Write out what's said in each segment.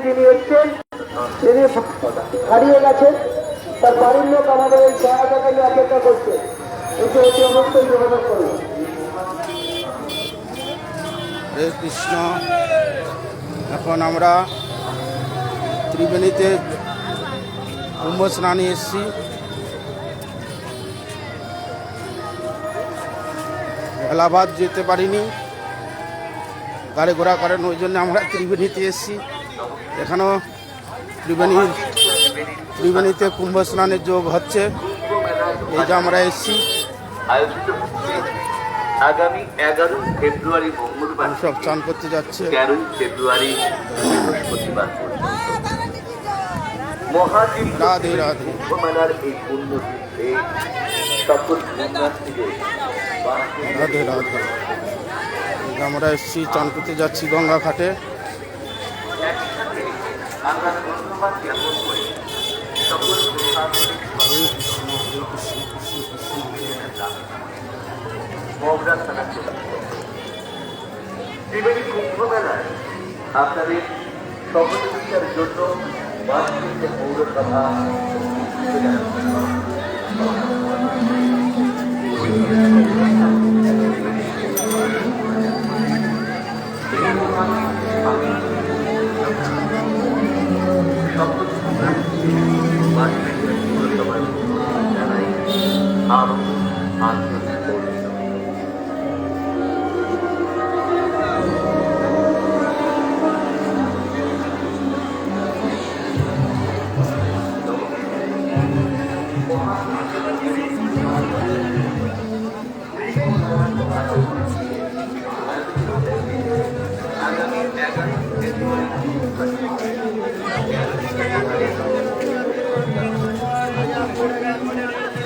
যিনি হচ্ছেন তিনি হারিয়ে গেছেন, তার বাড়ির লোক আমাদের এই সহায়তাকে নিয়ে অপেক্ষা করছে। এসে অতি অবশ্যই যোগাযোগ করুন। হরে কৃষ্ণ। এখন আমরা ত্রিবেণীতে কুম্ভ স্নানে এসেছি। এলাহাবাদ যেতে পারিনি, গাড়ি ঘোড়া করেন, ওই জন্য আমরা ত্রিবেণীতে এসেছি। এখানেও ত্রিবেণীতে কুম্ভ স্নানের যোগ হচ্ছে, এই যে আমরা এসেছি। আগামী 11 ফেব্রুয়ারি মঙ্গলবার সব চান করতে যাচ্ছে। 13 ফেব্রুয়ারি বৃহস্পতিবার মহাদীপ রাধে রাধে। কুম্ভমেলার এই পুণ্যতীর্থে সকল পুণ্যার্থীদের রাধে রাধে। আমরা এসেছি, চান করতে যাচ্ছি গঙ্গা ঘাটে। আমরা ধন্যবাদ জ্ঞাপন করি সকল প্রশাসনিক মগরা থানা ত্রিবেণী কুম্ভ মেলায় আপনাদের সহযোগিতার জন্য বাসন্তী পৌরসভা জানাই আরো আন্তরিক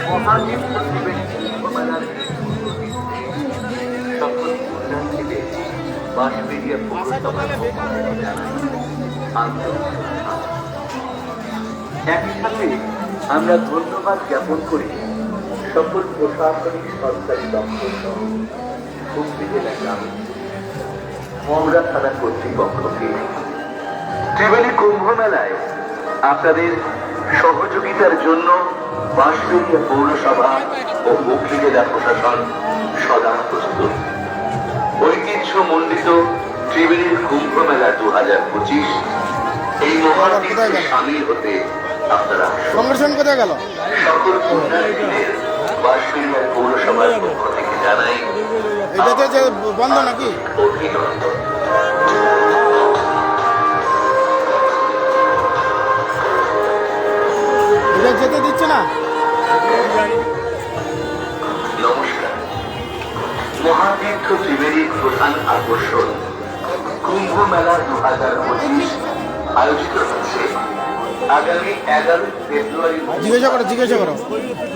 মহাদীপ ত্রিবেণী কুম্ভমেলার সকল পুণ্যার্থীদের বাঁশবেড়িয়া পৌরসভার জানাই আন্তরিক একই সাথে আমরা ধন্যবাদ জ্ঞাপন করি সকল প্রশাসনিক সরকারি দপ্তর সহ হুগলি জেলা গ্রামীণ মগরা থানা কর্তৃপক্ষকে ত্রিবেণী কুম্ভ মেলায় আপনাদের সহযোগিতার জন্য বাঁশবেড়িয়া পৌরসভা ও হুগলি জেলা প্রশাসন সদা প্রস্তুত। ঐতিহ্যমণ্ডিত ত্রিবেণীর কুম্ভ মেলা 2025 এই মহাদীপে সামিল হতে আপনারা কোথায় গেল? সকল পুণ্যার্থীদের বাঁশবেড়িয়া পৌরসভার পক্ষ থেকে জানাই এটাতে যে বন্ধ নাকি? অভিনন্দন। এটা যেতে দিচ্ছে না। নমস্কার। মহাতীর্থ ত্রিবেণীর প্রধান আকর্ষণ কুম্ভ মেলা 2025 আয়োজিত হচ্ছে আগামী 11 ফেব্রুয়ারি জিজ্ঞাসা করো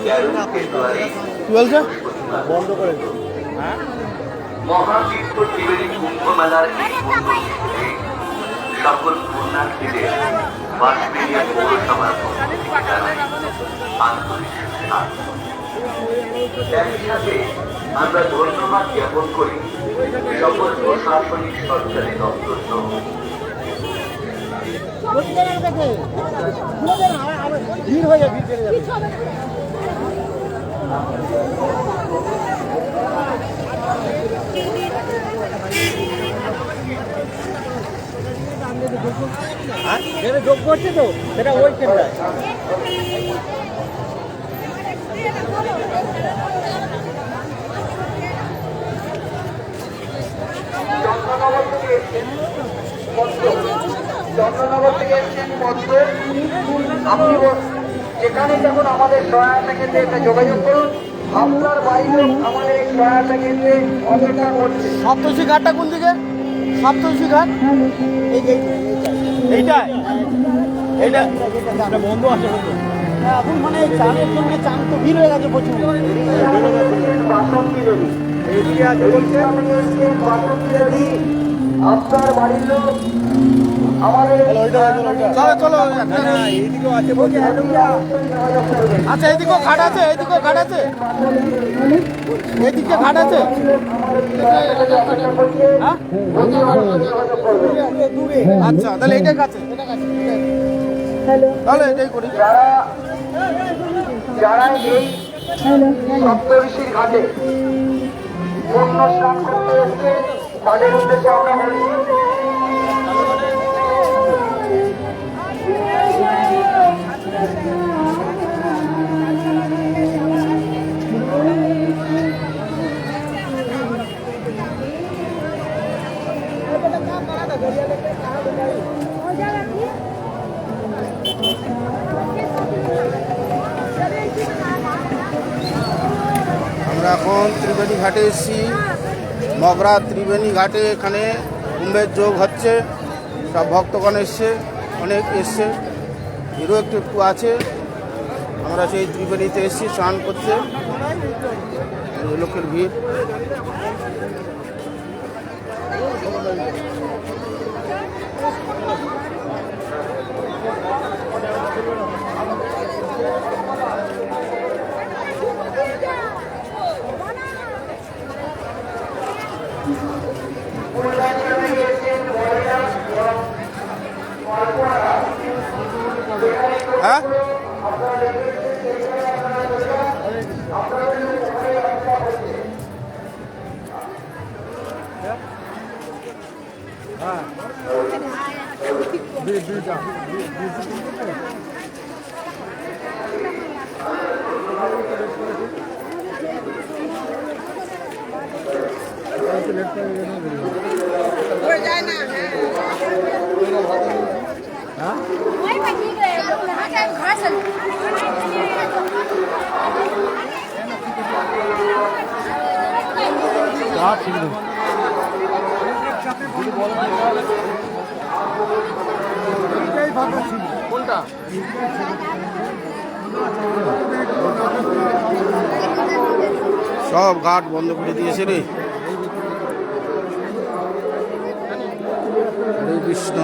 13 ফেব্রুয়ারি কি বলছে? বন্ধ করে মহাতীর্থ ত্রিবেণী কুম্ভ মেলার এই পুণ্যতীর্থে সকল পুণ্যার্থীদের বাঁশবেড়িয়া পৌরসভার পক্ষ থেকে জানাই আন্তরিক স্বাগত। একই সাথে আমরা ধন্যবাদ জ্ঞাপন করি সকল প্রশাসনিক সরকারি দপ্তর সহ ভিড় হয়ে যাবে, ভিড় চলে যাবে। যোগ করছে তো সেটা ওই কেন্দ্রায় চন্দ্রনগর থেকে এসেছেন পদ্ম। আপনি যেখানে যখন আমাদের সহায়তা কেন্দ্রে একটা যোগাযোগ করুন। আপনার বাড়ির আমাদের এই সহায়তা কেন্দ্রে অপেক্ষা করছে। সপ্তর্ষি ঘাটটা কোন দিকে? সপ্তর্ষি ঘাট এইটাই বন্ধু আছে এখন মানে চানের জন্য চান তো ভিড় হয়ে গেছে প্রচুর। আপনার বাড়ির লোক আমাদের চলো চলো আচ্ছা এইদিকেও ঘাট আছে, এইদিকেও ঘাট আছে, এইদিকে ঘাট আছে। হ্যাঁ? আচ্ছা তাহলে এইটাই কাছে, তাহলে এটাই করি। যারা যারা এই সপ্তঋষির ঘাটে পূর্ণ স্নান করতে এসছে তাদের উদ্দেশ্যে আমরা বলছি আমরা এখন ত্রিবেণী ঘাটে এসেছি, মগরা ত্রিবেণী ঘাটে। এখানে কুম্ভের যোগ হচ্ছে, সব ভক্তগণ এসছে, অনেক এসছে, এরও একটু একটু আছে। আমরা সেই ত্রিবেণীতে এসেছি স্নান করতে, এই লোকের ভিড়। হ্যাঁ কোনটা? সব ঘাট বন্ধ করে দিয়েছে রে। হরে কৃষ্ণ।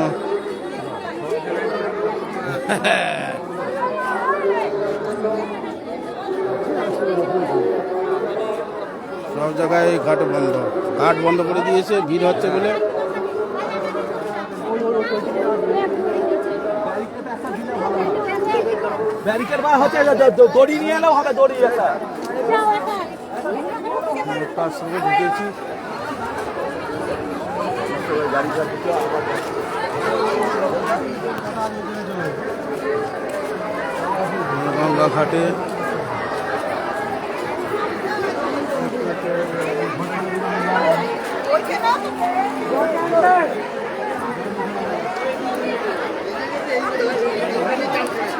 সব জায়গায় ঘাট বন্ধ, ঘাট বন্ধ করে দিয়েছে, ভিড় হচ্ছে বলে। ব্যারিকেড বার হচ্ছে, দড়ি নিয়ে এলেও হবে, দড়ি একটা তার সঙ্গে ঢুকেছি। গঙ্গা ঘাটে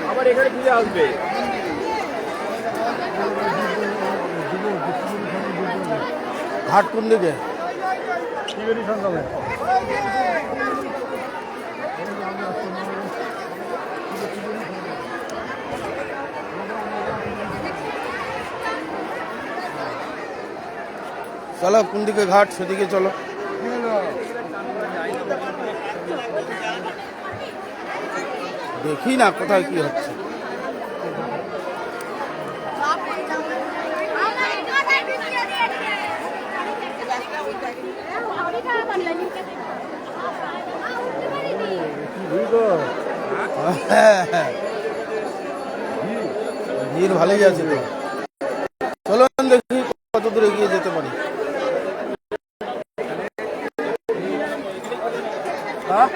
আবার এখানে ফিরে আসবে। ঘাট কোন দিকে? চলো কোন দিকে ঘাট সেদিকে চলো। দেখি না কোথায় কি হচ্ছে। ভিড় ভালোই আছে তো। চলো দেখি কত দূর এগিয়ে যেতে পারি। হ্যাঁ